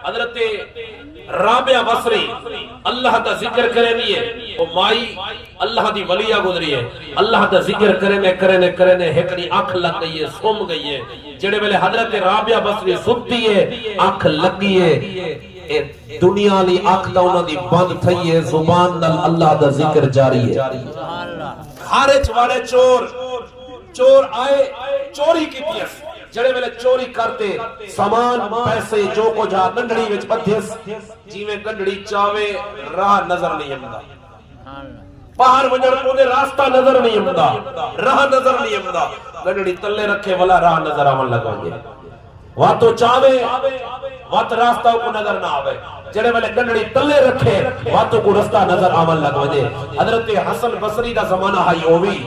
حضرت رابعہ بصری اللہ دا ذکر کرے نہیں ہے، وہ مائی اللہ دی ولیہ گزری ہے، اللہ دا ذکر کرنے ہکڑی آنکھ لگ گئی ہے، سوم گئی ہے، جڑے ویلے حضرت رابعہ بصری ستی ہے آنکھ لگی ہے، دنیا لی آنکھ دا انہاں دی بند تھئی ہے، زبان نال اللہ دا ذکر جاری ہے۔ خارج والے چور آئے چوری کی تیس، جڑے ویلے چوری کرتے سامان پیسے جو کو جا گنڈڑی وچ بدھیس، جیویں گنڈڑی چاوے راہ نظر نہیں آمدا، باہر وجڑ کو دے راستہ نظر نہیں آمدا، راہ نظر نہیں آمدا، گنڈڑی تلے رکھے والا راہ نظر آون لگا گے، واتو چاوے وات راستہ کو نظر نہ آوے، جڑے والے گنڈڑی تلے رکھے واتو کو رستہ نظر آون لگ وجے۔ حضرت حسن بصری دا زمانہ آئی ہوئی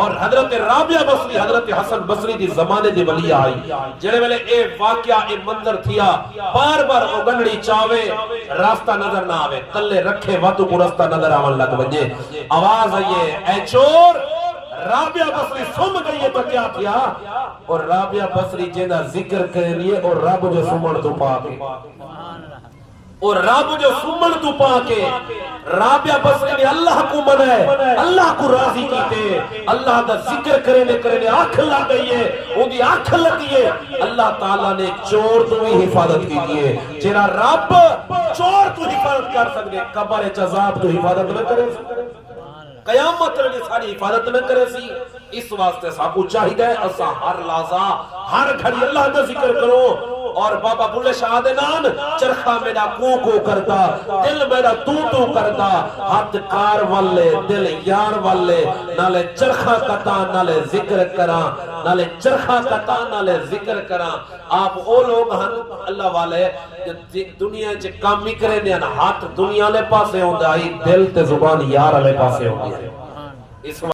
اور حضرت رابعہ بصری حضرت حسن بصری دی زمانے دی ولی آئی، جڑے والے اے واقعہ اے منظر تھیا، بار بار او گنڈڑی چاوے راستہ نظر نہ آوے، تلے رکھے واتو کو رستہ نظر آون لگ وجے۔ آواز آئیے اے چور، رابعہ بصری سم گئی ہے تو کیا تھیا؟ اور رابعہ بصری جیدہ ذکر کرے لیے اور رب جو سمن تو پاکے، اور رب جو سمن تو پاکے، رابعہ بصری نے اللہ کو منائے، اللہ کو راضی کیتے، اللہ دا ذکر کرنے آنکھ لگ گئی ہے، وہ دی آنکھ لگی ہے، اللہ تعالیٰ نے چور تو ہی حفاظت کی دیئے، جیرا رب چور تو حفاظت کر سکتے، قبر عذاب تو حفاظت نہ کرے سکتے، قیامت نے ساری حفاظت نہ کرے سی۔ اس واسطے ساکو چاہیے اسا ہر لحظہ ہر گھڑی اللہ کا ذکر کرو، اور بابا بلے شاہ دے نان چرخا میرا کو کرتا، دل میرا تو کرتا، ہاتھ کار والے دل یار والے، نالے چرخا کتا نالے ذکر کرا، نالے چرخا کتا نالے ذکر کرا۔ آپ او لوگ ہن اللہ والے دنیا چے کام ہی کرے دیا نا، ہاتھ دنیا لے پاسے ہوندہ آئی، دل تے زبان یار لے پاسے ہوندی ہے۔